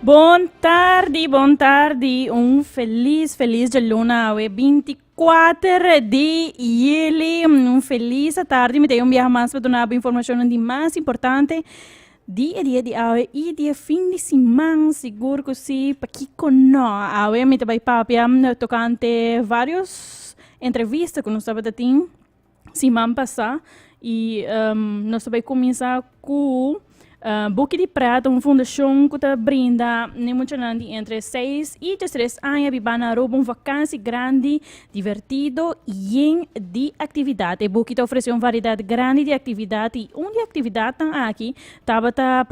Buon tardi, un feliz de luna, 24 de julho, un feliz tarde, me tenho um dia mais para dar informação de mais importante, dia de hoje e dia fim de semana, seguro que sim, para que não, hoje me vai papia tocante vários entrevistas que nós estava tendo semana passada e nós vai começar com Book de Prata, uma fundação que brinda entre 6 e 13 anos para roubar uma vacância grande, divertido e de atividade. O Book oferece uma variedade grande de atividades e uma atividade aqui para dar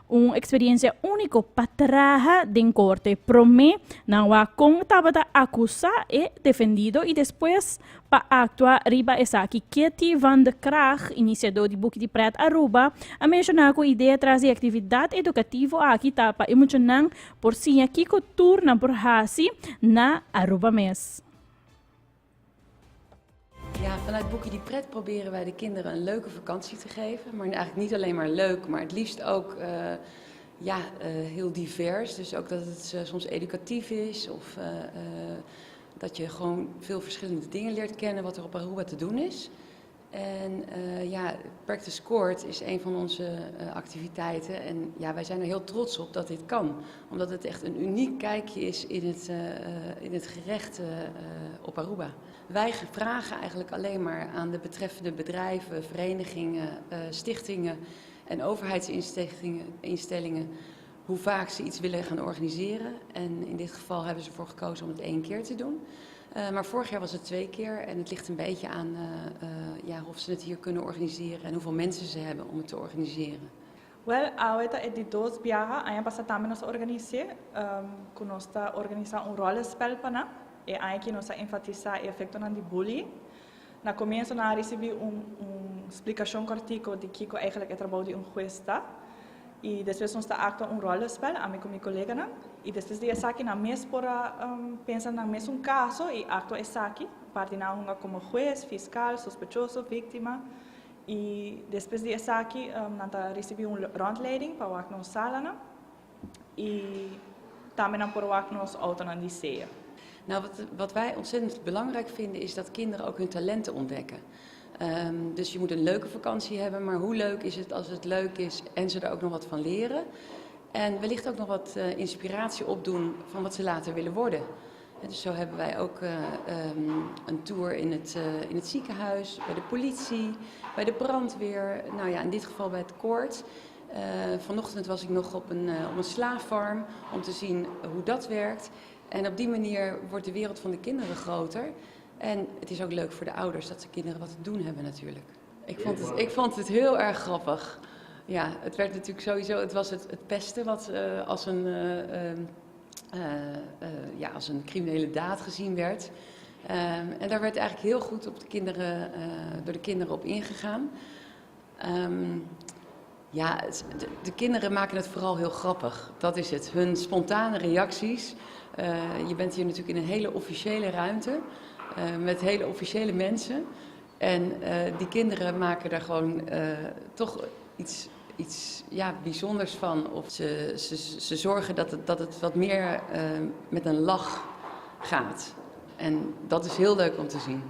uma experiência única para trabalhar em corte. Promete não há como acusar e defendido e depois para actuar riba essa aqui. Katie van der Kraag, iniciador de Book de Prata Aruba, a mencionar que a ideia traz atividade educativa aqui para emocionar por si aqui cultura na porhasi na Aruba mes. Ja, vanuit Boekie die Pret proberen wij de kinderen een leuke vakantie te geven. Maar eigenlijk niet alleen maar leuk, maar het liefst ook heel divers. Dus ook dat het soms educatief is of dat je gewoon veel verschillende dingen leert kennen wat er op Aruba te doen is. En Practice Court is een van onze activiteiten. En ja, wij zijn er heel trots op dat dit kan. Omdat het echt een uniek kijkje is in het gerecht op Aruba. Wij vragen eigenlijk alleen maar aan de betreffende bedrijven, verenigingen, stichtingen en overheidsinstellingen hoe vaak ze iets willen gaan organiseren. En in dit geval hebben ze ervoor gekozen om het 1 keer te doen. Maar vorig jaar was het 2 keer en het ligt een beetje aan of ze het hier kunnen organiseren en hoeveel mensen ze hebben om het te organiseren. Well, ahorita é de 2 viagens, ano passado também nós organizamos um rollenspel para e aqui nós enfatizamos o efeito de bullying. Na começo nós recebemos uma explicação cortica de que eigenlijk é trabalho de juez e depois nós actuamos rollenspel com meu colega e depois de essa aqui na mesa para pensar na mesmo caso e acto essa aqui partilhamos como juez, fiscal, sospechoso, vítima e depois de essa aqui nós recebemos uma rondleiding para o nossa sala e também para o nosso auto na liceu. Nou, wat wij ontzettend belangrijk vinden is dat kinderen ook hun talenten ontdekken. Dus je moet een leuke vakantie hebben, maar hoe leuk is het als het leuk is en ze er ook nog wat van leren. En wellicht ook nog wat inspiratie opdoen van wat ze later willen worden. Dus zo hebben wij ook een tour in het ziekenhuis, bij de politie, bij de brandweer. Nou ja, in dit geval bij het koord. Vanochtend was ik nog op een slaaffarm om te zien hoe dat werkt. En op die manier wordt de wereld van de kinderen groter. En het is ook leuk voor de ouders dat de kinderen wat te doen hebben natuurlijk. Ik vond het heel erg grappig. Ja, het werd natuurlijk sowieso, het was het pesten wat als een criminele daad gezien werd. En daar werd eigenlijk heel goed op door de kinderen op ingegaan. De kinderen maken het vooral heel grappig. Dat is het. Hun spontane reacties. Je bent hier natuurlijk in een hele officiële ruimte. Met hele officiële mensen. En die kinderen maken daar gewoon toch iets bijzonders van. Of ze zorgen dat het wat meer met een lach gaat. En dat is heel leuk om te zien.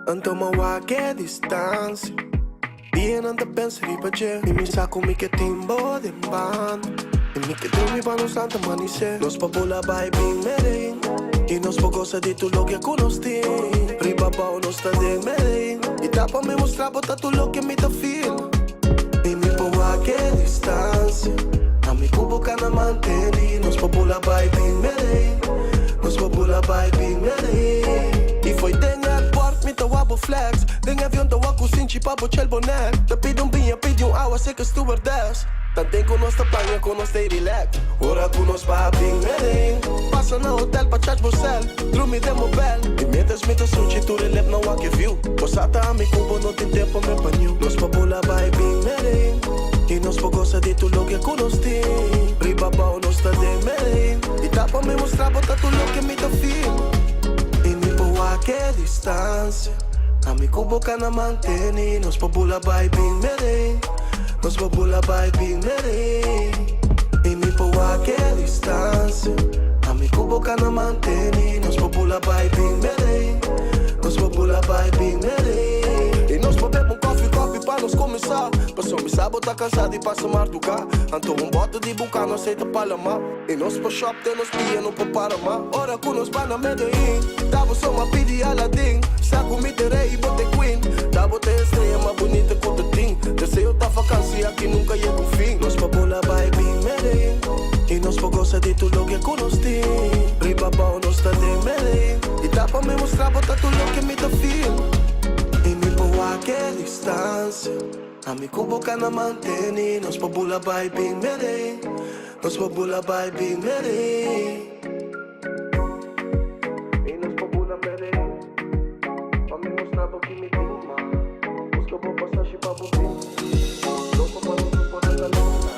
Então uma que distância Bien anda pensa riba je Mi saco mi que timbo de ban E mi que dormi pa non santa manise Nos popula bai bing merin E nos pogosa di tu lo que conosti Riba pa uno sta de merin E tapa me mostra bota tu lo que mi ta feel E mi po a que distância A mi cubo cana manteni Nos popula bai bing merin Nos popula bai bing merin E foi denha me te wabo flex Den avião te waku sinchi pa bochel bonet Te pide binha, pide água, sei que stewardess Tantem com nós te planha, com nós te relax Ora com nós pa bing merin Passa na hotel pa charge bocel Drumi de mobile E metas me te sushi, tu relep na wake view Posata a mi cubo, no tem tempo me panyu Nos pa bula by bing merin E nos pa goza di tu lo que conosti Riba pa o nos te de merin E tapa me mostra bota tu lo que me te feel E mi po qualquer distância. Amigo boca na mantém, nós popula vai bem merém. Nós popula vai bem merém. E me por qualquer distância. Amigo boca na mantém, nós popula vai bem merém. Nós popula vai bem merém. E nós bebemos coffee para nós começar. Passou me sábado tá cansado e passa mar do cá. Então bote de buca, não aceita palamar. E nós pro shop tem nos pia, não para mar. Ora com nós vai na Medellín. Dava só uma pidi Aladdin. Saco me terei e bote queen. Dava te estreia mais bonita que o team. Desejo tá vacância aqui nunca ia com fim. Nós pra bola vai bem Medellín. E nós pra gosta de tudo que conosco. Riba bom nós tá de Medellín. E dá pra me mostrar bota tudo que me dá feel. E me por qualquer distância. Amigo boca na mantém, nós popula vai bem merém. Nós popula vai bem merém. E nós popula merém. Pra me mostrar o que me tem mal. Busca boa passagem pra você. Não pra não poder dar longa.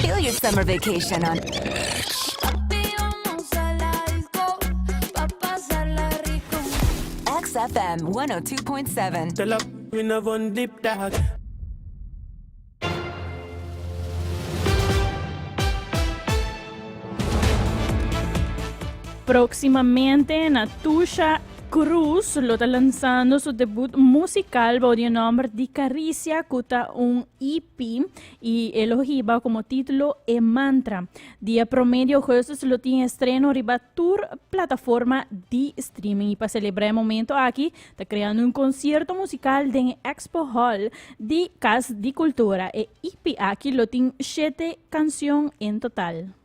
Feel your summer vacation on XFM 102.7. Tell up, we never one deep dog. Próximamente, Natusha Cruz lo está lanzando su debut musical bajo el nombre de Caricia, que es un EP y elogiba como título E Mantra. Día promedio jueves lo tiene estreno arriba tour plataforma de streaming. Y para celebrar el momento aquí, está creando un concierto musical en Expo Hall de Casa de Cultura. E EP aquí lo tiene 7 canciones en total.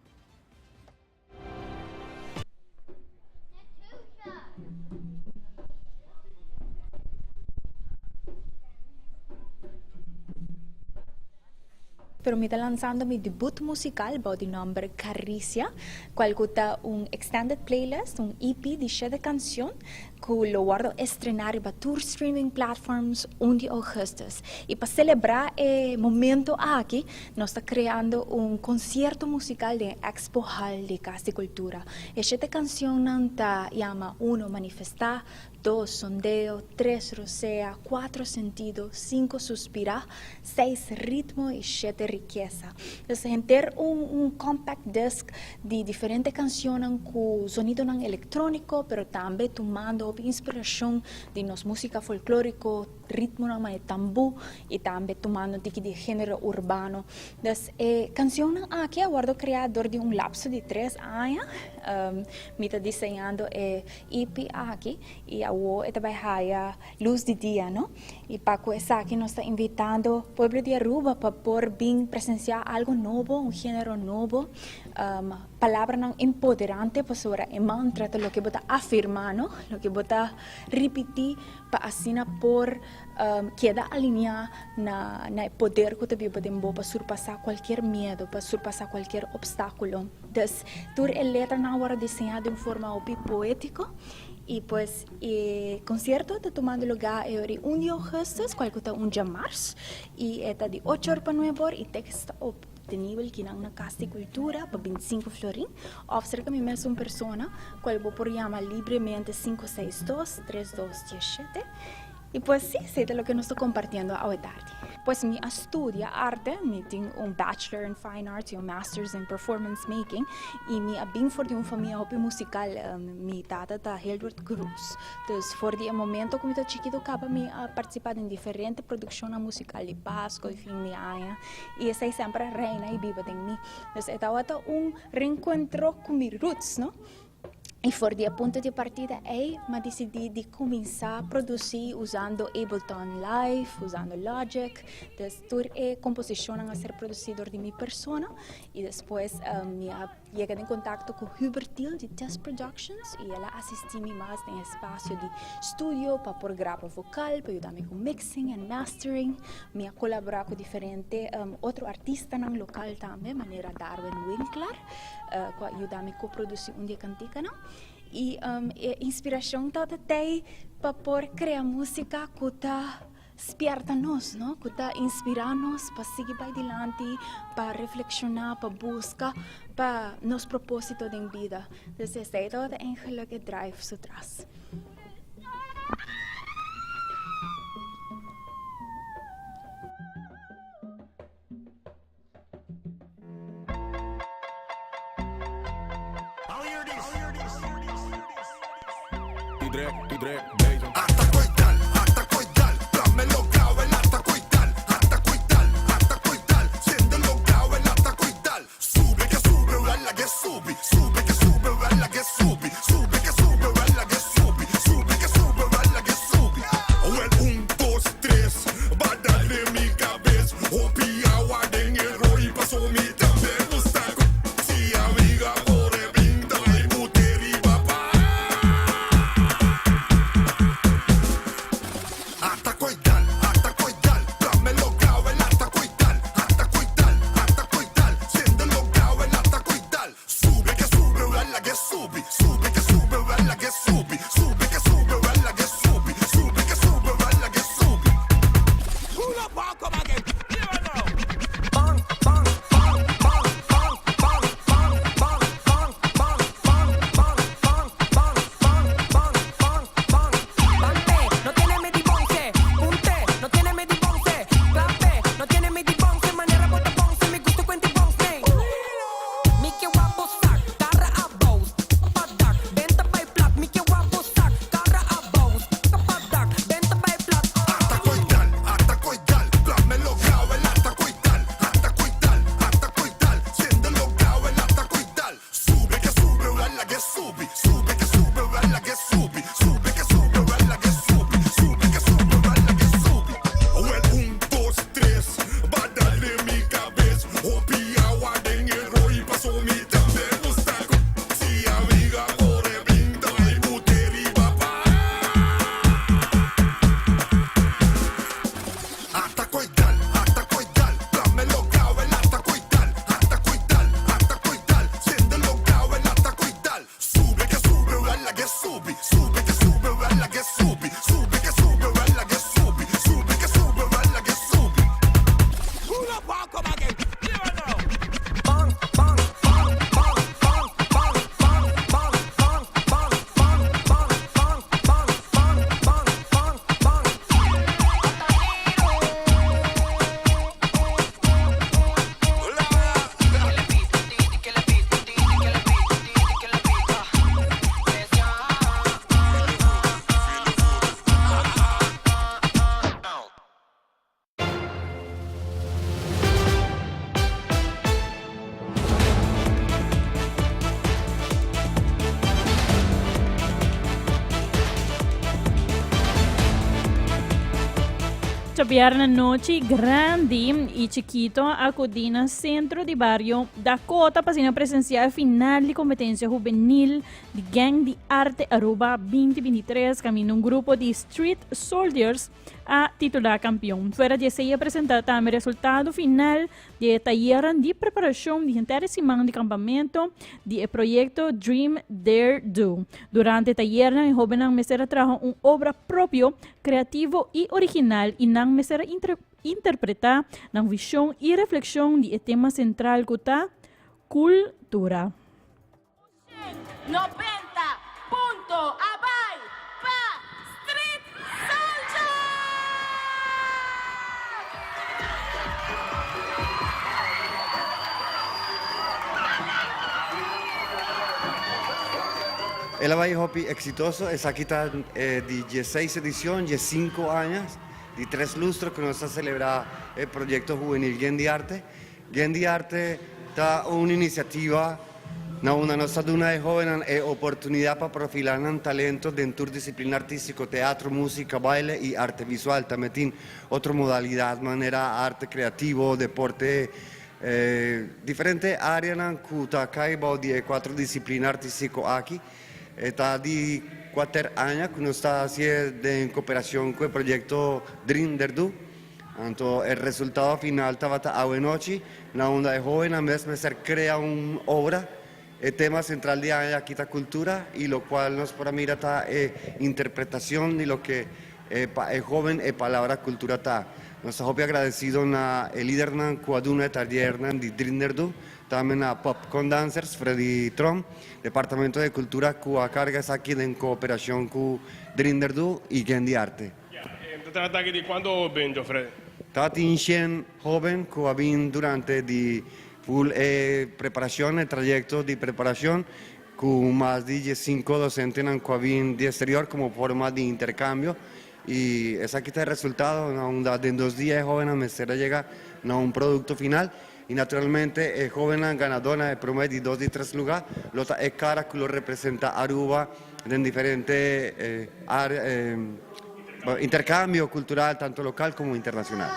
Pero me está lanzando mi debut musical bajo el nombre Caricia, cual cuenta un extended playlist, un EP de 7 canciones que lo guardo estrenar en tour streaming platforms 1 de agosto. Y para celebrar el momento aquí, nos está creando un concierto musical de Expo Hall de Casa de Cultura. Y 7 canciones se llama 1 Manifestar, 2 Sondeo, 3 Rosea, 4 Sentido, 5 Suspirar, 6 Ritmo y 7 Riqueza. Entonces, tener un compact disc de diferentes canciones con sonido electrónico, pero también tomando inspiración de nos música folclórico, ritmo de tambú y también tomando de género urbano. Entonces, canciones aquí guardo creador de un lapso de 3 años. Me está diseñando EP aquí y agora está bajando luz de día, ¿no? Y Paco esa aquí nos está invitando pueblo de Aruba para por bien presenciar algo nuevo, un género nuevo, palabra empoderante para sobre el mantra, lo que bota afirmar, ¿no? Lo que bota repetir para así por queda alineada na el poder que te podemos para surpasar cualquier miedo, para surpasar cualquier obstáculo. Entonces, toda la letra ahora diseñada de una forma poética. Y pues el concierto está tomando lugar el 1 de agosto, cual está 1 de marzo, y está de 8 horas para 9 horas, y está obtenible aquí en la Casa de Cultura para 25 florín. O cerca de mí es una persona, cual voy por llamar libremente 562-3217. Y pues sí, es lo que nos estoy compartiendo hoy tarde. Pues mi estudia arte, mi tengo un Bachelor in Fine Arts y un Master's in Performance Making. Y mi abing for de una familia musical, mi tata está Hildred Cruz. Entonces, por el momento, como está chiquito, acaba mi participar en diferentes producciones musicales de Pascua y fin de año. Y esa es siempre reina y viva en mí. Entonces, esta es un reencuentro con mis roots, ¿no? E for di punto di partita ma decidi di cominciare a produrre usando Ableton Live, usando Logic. Después composición a ser producido de mi persona y después me llegué en contacto con Hubert Thiel de Test Productions y ella asistí más en espacio de estudio para por grabar vocal, para ayudarme con mixing and mastering. Me ha colaborado con diferentes otros artistas local también, manera Darwin Winkler, que ayudarme a coproducir un día cantica, ¿no? Y inspiración toda para por crear música que está despierta-nos, ¿no? Kuta inspira-nos para seguir para adelante, para reflexionar, para buscar, para nos propósitos de vida. Entonces, es todo de ángel que drive su atrás. Hasta coital, dame locao el hasta coital, siendo locao el hasta coital. Sube que sube, bella que subi, sube que sube, bella que subi, sube que sube, bella que subi, sube que sube, bella que subi. O el 1, 2, 3, va a darle mi cabeza, o pilla en el rollo y pasó mi también gusta. Si amiga, por el pinta y buteri papá. Hasta coital, dame locao el hasta coital, siendo locao el hasta coital. Sube que sube, bella que subi, sube que sube, bella que subi, sube que sube, bella que subi, sube que sube, bella que subi. Pull up, come again, here I know. Bang, bang, bang, bang, bang, bang, bang, bang, bang, bang, bang, bang, bang, bang, bang, bang, bang. Bante, no tiene medibonce. Punte, no tiene medibonce. Clape, no tiene medibonce. Manera bota bonce, mi gusto cuenti bonce. Mickey wapo sac, cara a bows. Padak, venta by plat. Mickey wapo sac, cara a bows. Padak, venta by plat. Hasta coital, dame locao el hasta coital, siendo locao el hasta coital. Sube que sube, bella que subi, sube que sube, bella que subi, sube que sube, bella que subi, sube que sube, bella que subi. O el 1, 2, 3, va a darle mi cabeza, o pilla en el rollo y pasó mi también gusta. Si amiga, por el pinta y buteri papá. Hasta coital, dame locao el hasta coital, siendo locao el hasta coital. Sube que sube, bella que subi, sube que sube, bella que subi, sube que sube, bella que subi, sube que sube, bella que subi. Pull up, come again, here I know. Bang, bang, bang, bang, bang, bang, bang, bang, bang, bang, bang, bang, bang, bang, bang, bang, bang. Viernes noche grande y chiquito acudina centro de barrio Dakota para presenciar final de competencia juvenil de Gang de Arte Aruba 2023 camino un grupo de Street Soldiers a titular campeón. Fuera de se apresentar também resultado final de taller de preparação de semana de campamento de proyecto Dream Dare Do. Durante el taller, el joven mesera trajo una obra propio, creativo y original y nan mesera interpretar la visión y reflexión del tema central que está cultura. 90 punto abai pa Street Soldier. El Abai Hopi exitoso es aquí está de 16 edición, de 5 años, de 3 lustros que nos ha celebrado el proyecto juvenil Gendi Arte. Gendi Arte está una iniciativa, una nostra duna de joven oportunidad para profilar en talentos dentro de disciplina artístico, teatro, música, baile y arte visual. También tiene otra modalidad, manera arte creativo, deporte, diferente áreas que acá hay 4 disciplinas artísticas aquí. Está de 4 años que nos está haciendo en cooperación con el proyecto Dream Dare Do. Entonces, el resultado final estaba a noche, la onda de joven a vez crea una obra, el tema central de aquí está cultura y lo cual nos para mirar está interpretación de lo que joven palabra cultura ta. Nos hopi agradecido na el líder nan kuaduna taller nan di Drinderdu, también a Popcorn Dancers, Freddy Trom, Departamento de Cultura que carga aquí en cooperación con Drinderdu y Gendi Arte. Trata di quando benjo, Freddy? Tati inchen joven que habían durante di full preparación, el trayecto de preparación, con más de 5 docentes en de exterior como forma de intercambio. Y es aquí está el resultado, en 2 días joven a mesera llega a un producto final y naturalmente el joven ganadora de promedio de 2 y 3 lugares, es cara que lo representa Aruba en diferentes intercambio cultural tanto local como internacional.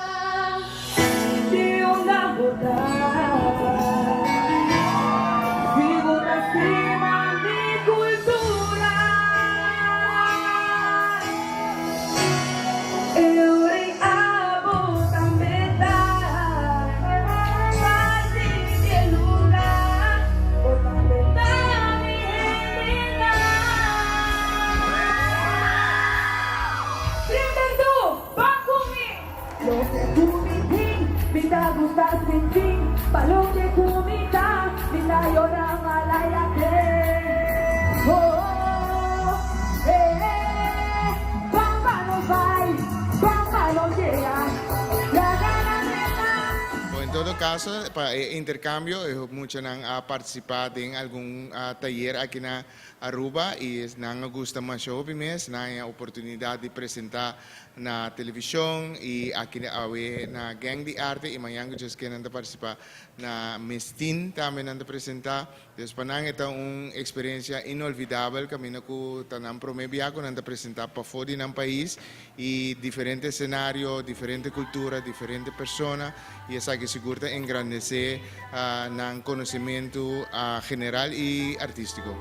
En todo caso, para intercambio, muchos han participado en algún taller aquí en Aruba y han gustado más show, han oportunidad de presentar en la televisión y aquí en la Gang de Arte y mañana ellos quieren participar en la Mestin también han presentar. Después esta una experiencia inolvidable que han promovido, han presentar para fuera del país y diferentes escenarios, diferentes culturas, diferentes personas y es que seguro engrandecer el conocimiento general y artístico.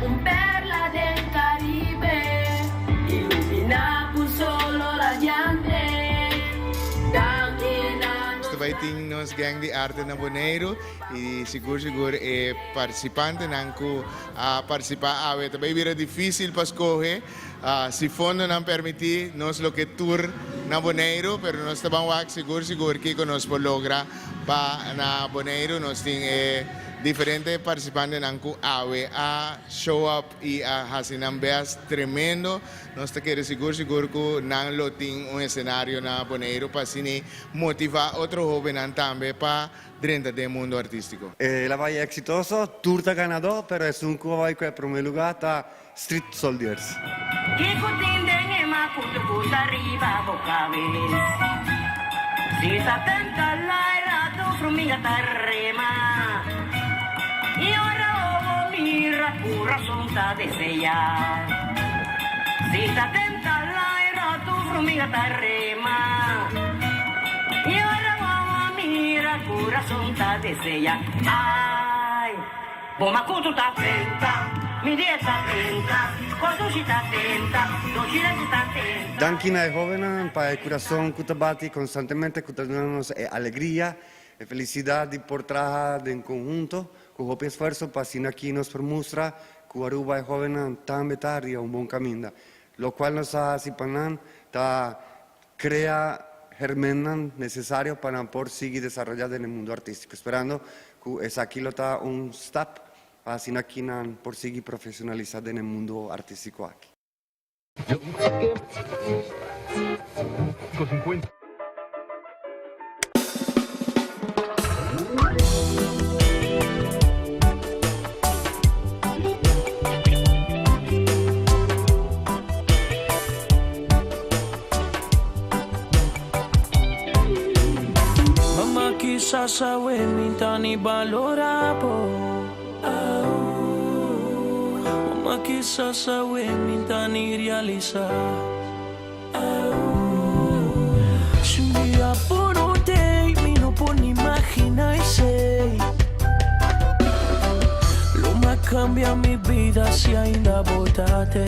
Un perla del Caribe, ilumina solo la llante. Vai ting nos Gang de Arte na Bonaire e seguro participante nanku participar ave também vira difícil para escolher se fundo não permitir nos lo que tour na Bonaire pero nós estamos seguro que conosco logra para na Bonaire nós tem diferentes participantes nanku ave a show up e a hacer ambiente tremendo. Nós queremos seguro que não lo tem escenario na Bonaire para assim motivar outro jovem também para dentro del mundo artístico. La valla exitoso, turta ganador, pero es un cubo que en primer lugar está Street Soldiers. Si s'attenta l'aira tu frumiga tarrema y ahora mira pura sonta de sellar. Si s'attenta l'aira tu frumiga tarrema y ahora mira pura sonta de sellar. Ai, boma cutu ta fenta, mi dia ta fenta, quando si ta tenta, non ci resta ta tenta. Dankina es joven para el corazón Cutabati constantemente dándonos alegría y felicidad de por trabajar en conjunto, con propio esfuerzo para sin aquí nos muestra que Aruba es joven tan betaria un buen camino, lo cual nos hace panan ta crea germen necesario para por seguir desarrollando en el mundo artístico, esperando que es aquí lo ta un step para sin aquí por seguir profesionalizando en el mundo artístico aquí. Mamma chissà se minta ni valorabo. Ma chissà se minta ni realizza. Se un día por te mi no puedo imaginar sei. Lo más cambia mi vida si ainda botate.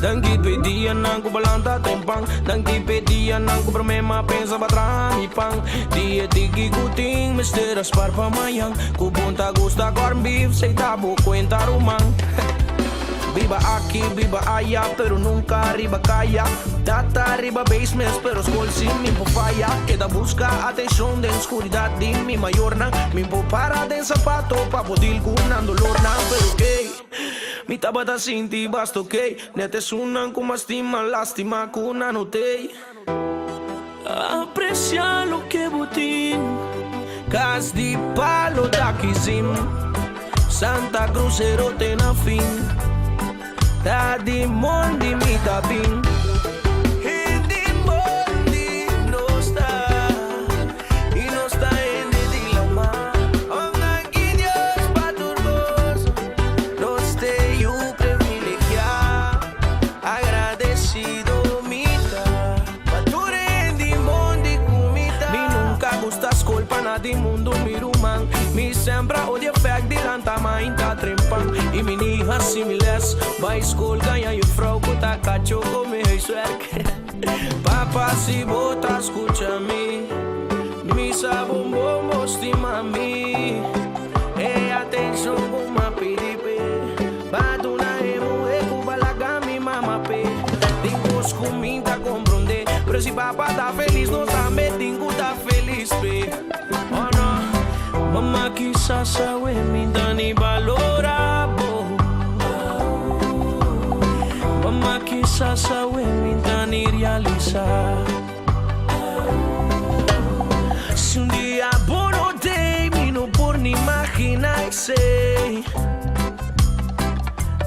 Dangi pedia nang kubalanta tempang, dangi pedia nang kubromema pensa batrami pang. Dia tiki kuting misteras parpamayang, kubunta gusta corn beef say tabo cuenta rumang. Viva aquí, viva allá, pero nunca arriba calla. Data arriba basements, pero school sin mi po falla. Queda busca atención de oscuridad de mi mayor na. Mi po para de zapato pa poder curar dolor na. Pero que mi tabata sin ti basta ok. Nete sunan como estima, lástima kuna notei. Aprecia lo que botín. Cas di palo da kizim. Santa Cruz erote na fin. Da di mondi mi tabing. Hindi mondi no sta. Y no sta en de la ma. Om nanguidios paturboso. No ste you privilegiado. Agradecido mita. Pature di mondi kumita. Mi nunca gustas colpa na di mundo miruman. Mi sembra odia fag di lantama inta trempan. Y mi hija similes. Vai school ganha e frau puta cachorro me suerque. Papá si bota escúchame. Mi sabon bombo estima mi. Atenção como a piripe. Baduna emo e kubalaga mi mama pe. Dingos cominta comprende. Pero si papá tá feliz no também dingo tá feliz pe. Oh no. Mama quizás sabe mi dani valorabo. Mama quizás sabe mi dani realizar. Se dia bonotei, mi no por ni imaginarse.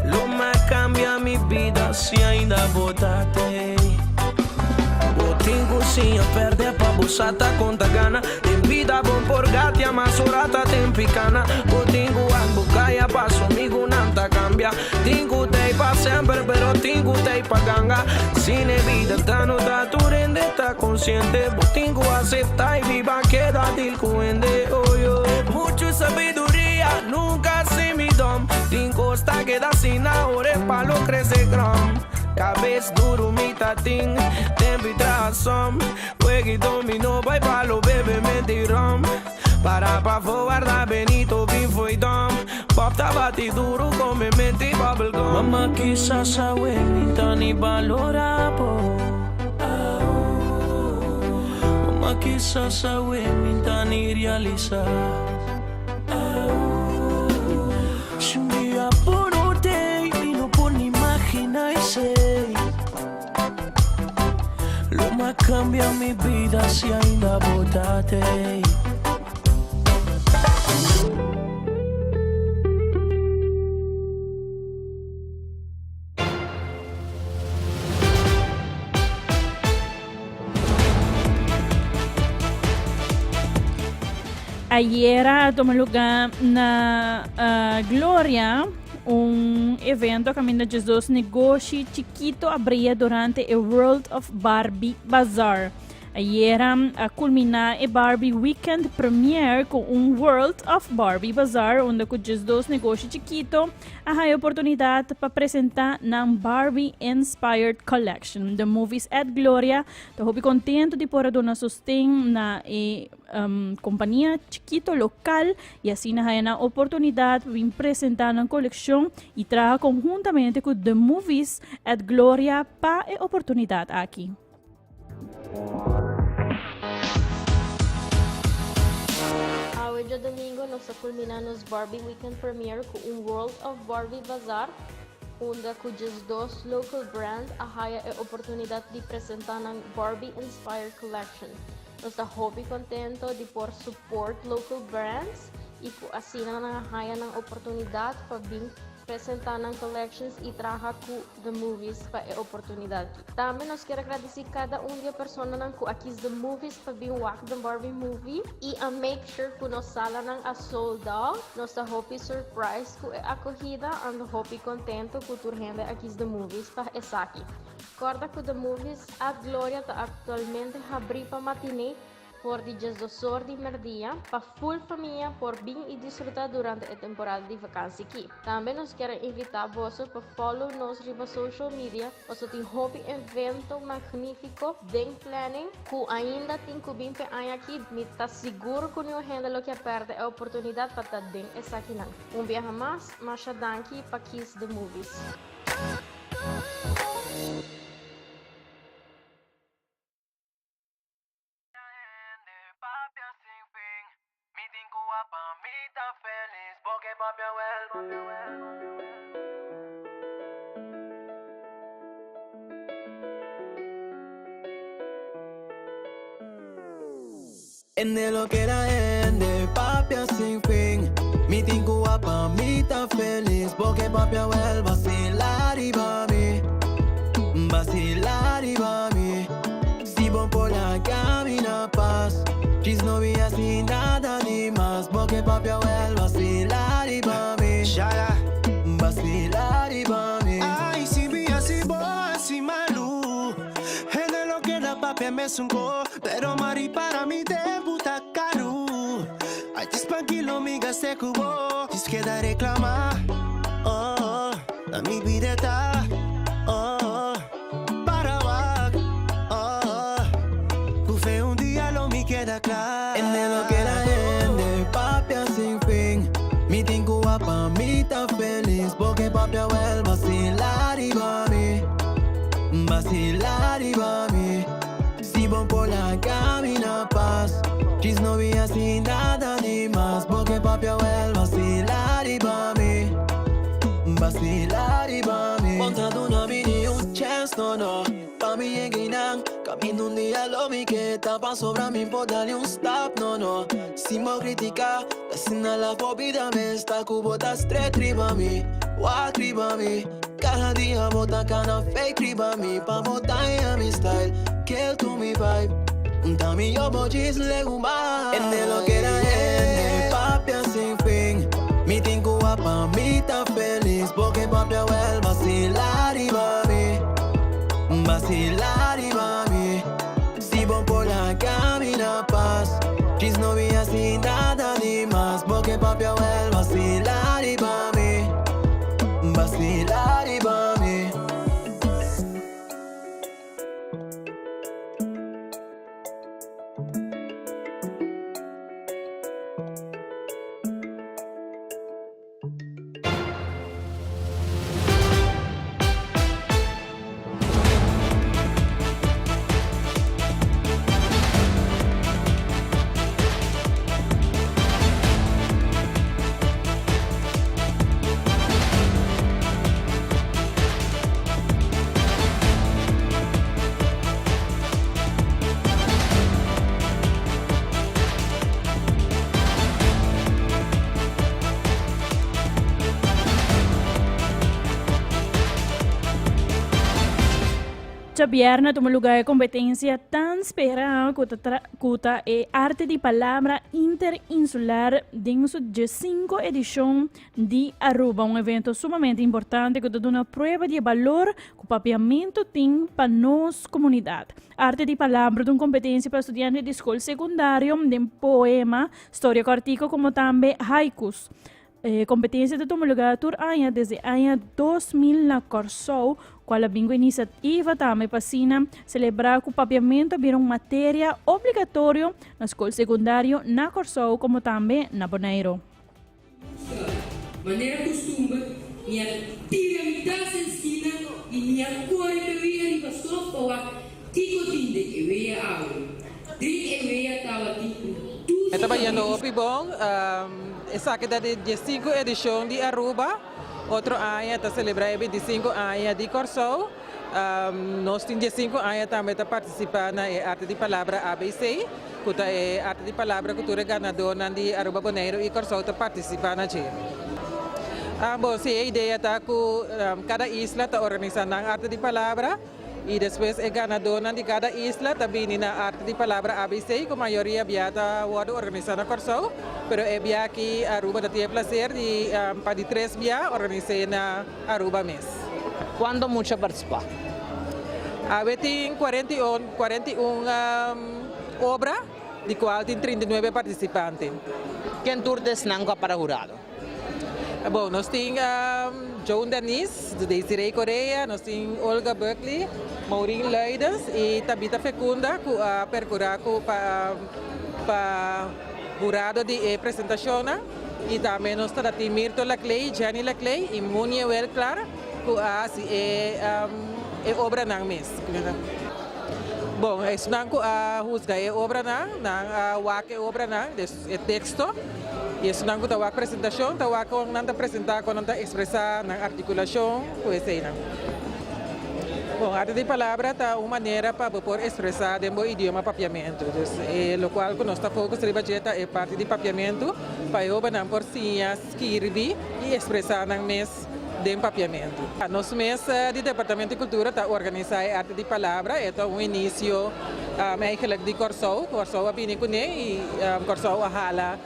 Lo más cambia mi vida se ainda botate. Botingo sim a perder pa bosata conta gana. Tem vida bom por gatia, mas orata tem picana. Botingo a bucaia passo amigo nada cambia. Tingo tei pa sempre, pero tingo tei pa ganga. Cine vida tá no tá tu rende, tá consciente. Botingo acepta y viva queda del cuende. Oh, yo. Mucho sabiduría, nunca se me dom. Tingo está queda sin ahora pa lo crece gram. Cabeça duro, mi tating, tempo e tração. Juegue dominó, vai palo, bebe mentirom. Para pa voar da Benito, vim foi dom. Pop tá bate duro, come menti bubblegum. Mama quizás sabe, mi tani valorabo. Mama quizás sabe, mi tani realizar. Se dia bonotei, mi no por ni imaginarse. Lo más cambia mi vida si ainda botate. Ayer tomó lugar na Glória evento que ainda Jesus negócio chiquito abria durante o World of Barbie Bazaar. Ayer a culminar a Barbie Weekend Premiere com World of Barbie Bazaar, onde com Jesus negócio chiquito a oportunidade para apresentar na Barbie Inspired Collection. The movies at Glória. Estou muito contente de poder dar sustém na companhia chiquito local e assim na oportunidade de apresentar na coleção e trabalhar conjuntamente com The Movies at Glória para a oportunidade aqui. Hoje domingo nós culminamos Barbie Weekend Premiere com World of Barbie Bazaar, onde cujos dois local brands ahaya a oportunidade de apresentar na Barbie Inspired Collection. Nós estamos muito contentos de por support local brands e assim na ahaya na oportunidade para vir apresentar nas collections e trabalhar com The Movies para a oportunidade. Também nós queremos agradecer cada de pessoa que aqui The Movies para vir watch the Barbie movie e a make sure que nós sala a sold out. Nós estamos happy surprise com a acolhida e happy contento com o renda aqui The Movies para essa aqui. Recorda que The Movies a Glória está atualmente abrindo para matinee por dias do sol de merdia para full família por vir e desfrutar durante a temporada de vacância aqui. Também nós queremos invitar você para follow nos riba social media. Você tem hobby evento magnífico, den planning, que ainda tem que vir para aqui, me está seguro que não renda lo que perde a oportunidade para estar den essa aqui não. Viaje mais danke para Kiss The Movies. En de lo que era de papi sin fin. Mi tingu pa mi ta feliz porque papi vuelve vacilar y va mi si bon por la camina paz Chis no vi así nada ni más porque papi vuelve vacilar y va mi vacilar y va mi Ay, si vi así boa, así malu. En de lo que era papi me sungo, pero mari para mi debuta caro. Ay, tranquilo, mi gasté cubo. Diz que da reclamar. Oh, a mi vida está. Oh, para wag. Oh, bufe un día lo me queda claro. En de lo que era de papi sin fin. Mi tingu pa mi ta feliz porque papi vuelve vacilar y va mi si bon por la camina paz Chis no vi así nada ni más porque papi vuelve vacilar y va mi Montado una mini un chance no Pa mi enguinan Camino un día lo mi que tapa sobra mi por darle un stop no Si mo critica La cena la vida me está cubo ta straight riba mi Walk riba mi Cada día bota cana fake riba mi Pa botar en mi style Kill to mi vibe Un tami yo mojis legumba En de lo que era de papi sin fin Mi tingu pa mi ta feliz porque papi vuelve vacilar y va mi si bon por la camina paz Chis no vi así nada ni más porque papi vuelve vacilar y va mi Esta viernes toma lugar a competencia tan esperada cuta é Arte de Palavra Interinsular dentro de 5 edição de Aruba, um evento sumamente importante que dá uma prova de valor que o papiamento tem para nossa comunidade. Arte de Palavra é uma competência para estudantes de escola secundária de poema, história cortica, como também haikus. Competência de tomar lugar desde o ano 2000 na Corsou, qual a iniciativa também para celebrar que o papiamento vira uma matéria obrigatória na escola secundária na Corsou, como também na Bonaire. Maneira costuma, minha tiramida sensina e minha cor que veia de pastor para tico tinde que veia água. Tri que veia tava tipo. Trabalhando o Pibong, essa aqui é de 5 edição de Aruba. Outro ano está celebrando 25 anos de Corsou. Nós temos 15 anos também para participar na Arte de Palavra ABC, que é Arte de Palavra Cultura Ganadora de Aruba Bonaire e Corsou está participando aqui. Bom, se a ideia está que cada isla está organizando a Arte de Palavra e depois é ganadora de cada isla também na Arte de Palavra ABC, que a maioria está organizando a Corsou, mas é aqui Aruba tem o prazer de para de 3 organizar na Aruba mesmo. Quando muita participar? Tem 41 obras, de qual tem 39 participantes. Quem turdes não para jurado? Bom, nós temos Joan Denise, de Desiree Correia, nós temos Olga Berkeley, Maureen Leidens e Tabitha Fecunda, que percorreu para jurado de apresentação. E também nós temos Mirto Laclay, Jenny Laclay e Munia Welclar, si obra ng mes. Bom, isso não husga obra não wake obra não, é texto. Isso não tá apresentação, tá com não apresentar, com não expressar na articulação, pois aí não. Bom, arte de palavra tá uma maneira para poder expressar dentro do idioma papiamento. O qual nós está focus ribajeta é parte de papiamento, para eu não por sinhas, escrever e expressar na mes de papiamento. Nosso mês do Departamento de Cultura está organizando a arte de palavra, é início eigenlijk de Corsou a Pinicune e Corsou a Hala,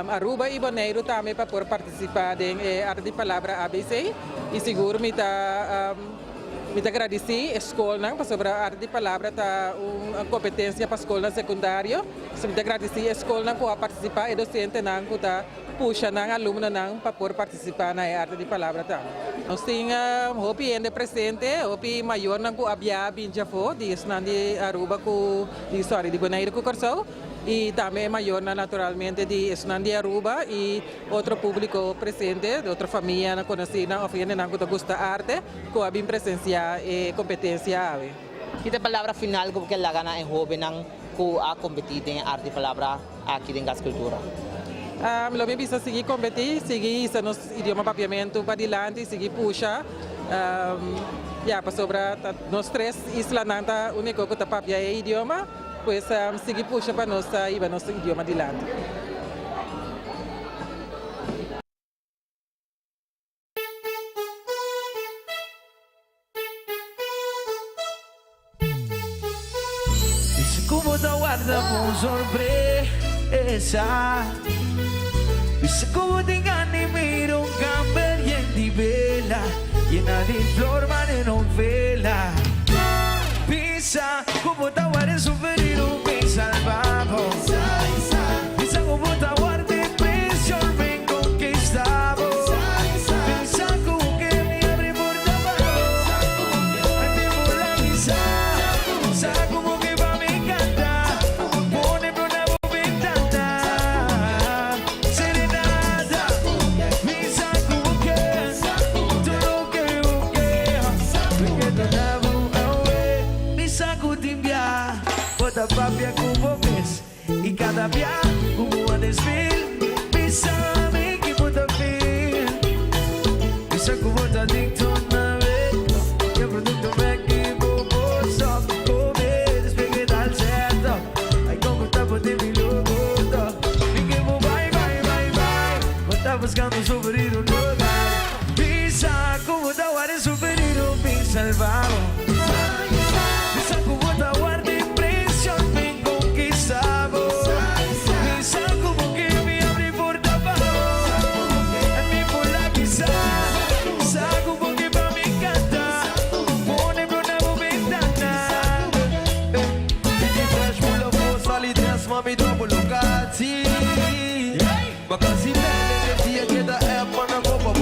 Aruba e Bonaire também para poder participar da arte de palavra ABC e seguro me agradecer a escola para sobre a arte de palavra tá uma competência para a escola secundária, me agradecer a escola para participar e docente não para puxa ng aluno nang para poder participar na arte de palavra tam. Nós temos hopi ende presente, hopi maior nang ko abia binjafo di Snandi Aruba ko di Bonaire ko Corsou e também maior naturalmente de Snandi Aruba e outro público presente, de outra família na conhecida, ofende nang ko gusta arte, ko abin presenciar e competência ave. E a palavra final que la gana é jovem nang ko a competir em arte de palavra aqui em Gas Cultura. Lo mi bisa seguir competir, seguir sa nos idioma papiamento para dilante, seguir puxa. Para sobre nós três islas nanta único que tá papia é idioma, pois seguir puxa para nós iba nosso idioma dilante. Como da guarda com sorpresa. Viste como te ingani miro un camper di vela, llena de flor, ma de novela. Pisa como te guarda superior, me salvamos. Pisa como te guarda presión, me conquistamos. Pisa como que me abre por debajo, ay me polariza. Pisa como que va me encanta, pone por una ventana. Serenata, pisa como que todo lo que busqué, porque te daba away. Pisa como timbia, bota papia como ves, y cada día como a desfile. Pisa me que bota feel, pisa como te adicto una vez, y el producto me equivoco. Come, despegue dal certo, ai como tá por mi logo. Fiquei bye, bye, bye, bye, mas tá buscando sofrer um lugar. Pisa como da guarda superior, me salvaram. Pisa como da guarda impressão, me conquistamos. Pisa como que me abre por debajo, a mí por la quizá. Pisa como que pra me encantar, pone pra una ventana. E te traz pula força ali dentro, mami, dopo locati. Ma così bene che ti chieda è a panna copa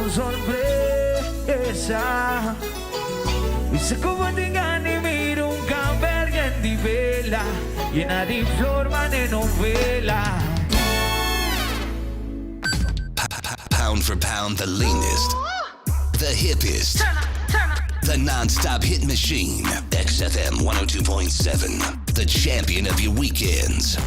sorpresa. Y se como tengan y miro un cambergen di vela, llena di forma de novela. Pound for pound, the leanest, the hippest, the non-stop hit machine. XFM 102.7, the champion of your weekends.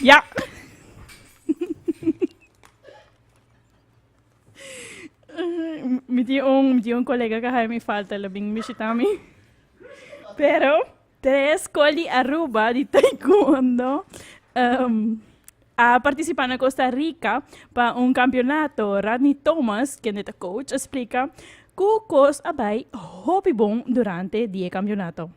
Ja. Meti um colega que me falta labing mishitami. Pero 3 coli Aruba de taekwondo a participar na Costa Rica para campeonato. Rodney Thomas, que é o coach, explica que o cos abay hobby bom durante o campeonato.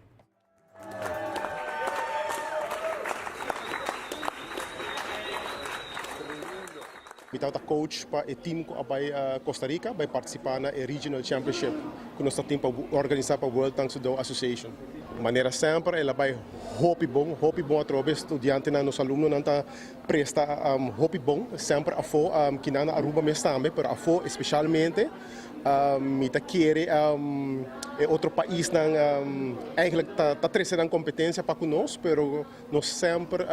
Então, o coach para o time que vai Costa Rica vai participar na Regional Championship, que nós estamos organizando para o World Tang Soo Do Association. De maneira sempre, ela vai hobby bom através do estudante, nos alunos não tá presta hobby bom sempre a fo que na Aruba mesmo também, mas a fo especialmente me tá querer outro país não eigenlijk tá trazendo competência para nós, pero nós sempre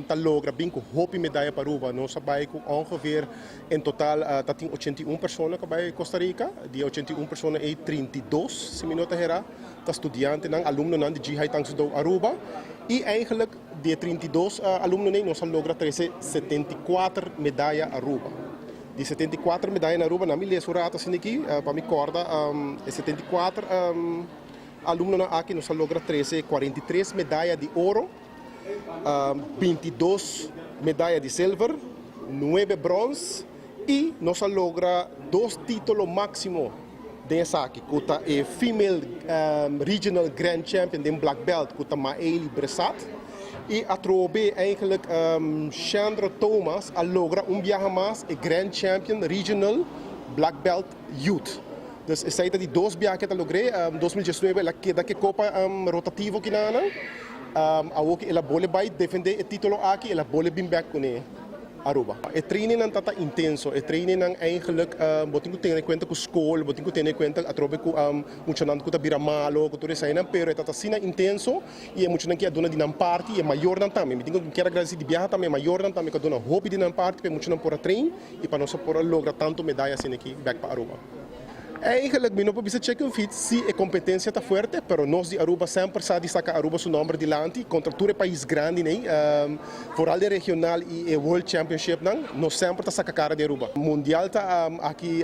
tá logra bem com hobby medalha para Aruba. Nós vai com ongeveer em total tá tem 81 pessoas que vai Costa Rica, de 81 pessoas e 32 se minuto herá tá estudante não aluno não de Jihai Tang Soo Do Aruba e eigenlijk de 32 alunos nós logra trazer 74 medalha Aruba. De 74 medalhas na Aruba, na minha surata assim aqui, para me corda, 74 alunos aqui nós logra 43 medalhas de ouro, 22 medalhas de silver, 9 bronze e nós logra 2 títulos máximo dessa aqui, que é Female Regional Grand Champion de Black Belt, que é Maëlie Bressat. E atrobe eigenlijk Chandra Thomas a logra viaje mais e Grand Champion Regional Black Belt Youth. Dus é saída de 2 viajes que eu logrei, 2019 ela queda que copa rotativo que nana, a o que ela bole vai defender o título aqui, ela bole bem back com Aruba. O training não está intenso, o training não eigenlijk botin ko ter em conta com escola, botin ko ter em conta atrobe ko mucho ko ta bira malo, ko tudo isso aí não, pero está sina intenso e é mucho não que a dona de nan parte é maior não também. Me tenho que quero agradecer de viajar também maior não também que a dona hobby de nan parte, porque mucho não por train e para nós por logra tanto medalhas assim aqui back para Aruba. Eigenlijk, não precisa checar fit se a competência está forte, pero nós de Aruba sempre se destaca Aruba seu nome delante contra todo país grande, né? Fora de regional e World Championship, nós sempre está saca cara de Aruba. Mundial está aqui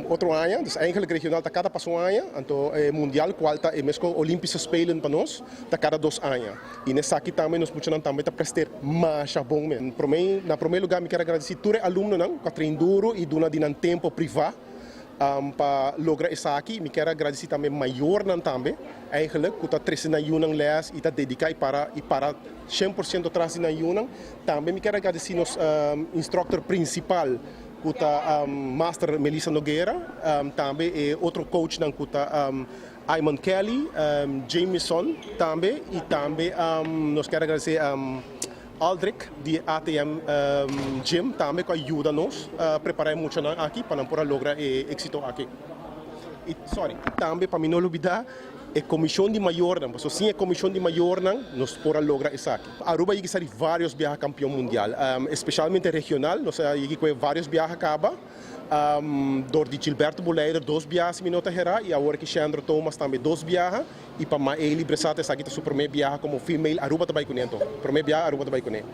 outro ano, dus eigenlijk regional está cada passo ano, então mundial qual está é mesmo Olímpicos Spelen para nós, está cada 2 anos. E nessa aqui também nós podemos também tá prestar mais bom mesmo. Na primeiro lugar, me quero agradecer todos os alunos, que treinam duro e dona de tempo privado. Para lograr isso aqui, me quero agradecer também maior não também, eigenlijk que está trazendo a Yunnan les e está dedicado para 100% atrás na Yunnan. Também me quero agradecer nos instructor principal, que está Master Melissa Nogueira, também é outro coach não que está Ayman Kelly, Jameson também e também nós quero agradecer Aldrich, de ATM Gym, também que ajuda-nos a preparar muito aqui para poder lograr êxito aqui. E, também para não olvidar, a comissão de maior, porque sem a comissão de maior, nós podemos lograr isso aqui. Aruba tem que vários viajes campeão mundial, especialmente regional, nós temos vários viajes acaba. Door de Gilberto Boleider 2 viagens minutos herá e agora que Chandra Thomas também 2 viagens e para Maëlie Bressat essa aqui o primeiro viagem como female Aruba também com ele primeiro viagem Aruba também com ele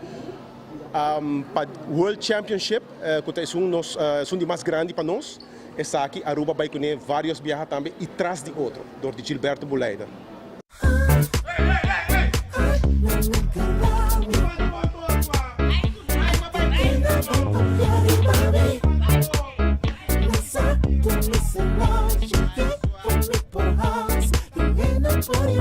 para World Championship que é um de mais grande para nós essa aqui Aruba vai com ele vários viagens também e traz de outro door de Gilberto Boleider. Por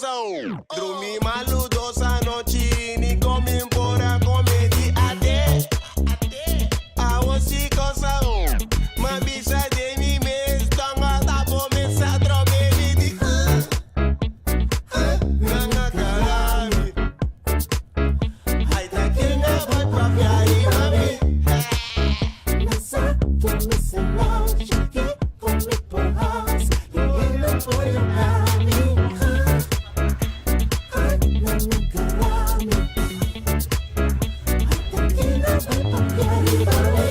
cosa. Dormi maludosa noche, ni come embora come di ade. Awo si cosa. Ma bisa de mi mes, tanga tapo mesa drobe di. Nanga karami. Hai ta kenga vai papiari mami. Nasa come se no, chique come porras, y por el mami. Nanga karami. Hai ta kenga vai papiari mami.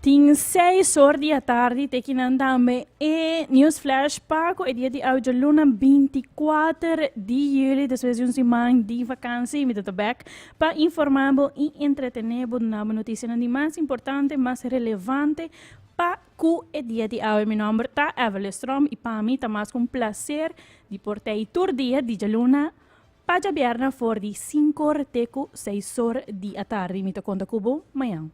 Tem 6 horas da tarde, tekinang também e News Flash Paco e dia de hoje, luna 24 de julho, depois de uma semana de vacância, me estou back para informar e entretener na notícia mais importante, mais relevante para o dia de hoje. Meu nome é Evelyn Strom e para mim está mais com prazer de portar todo dia de luna para a viernes for de 5 horas até 6 horas da tarde. Me estou conta com amanhã.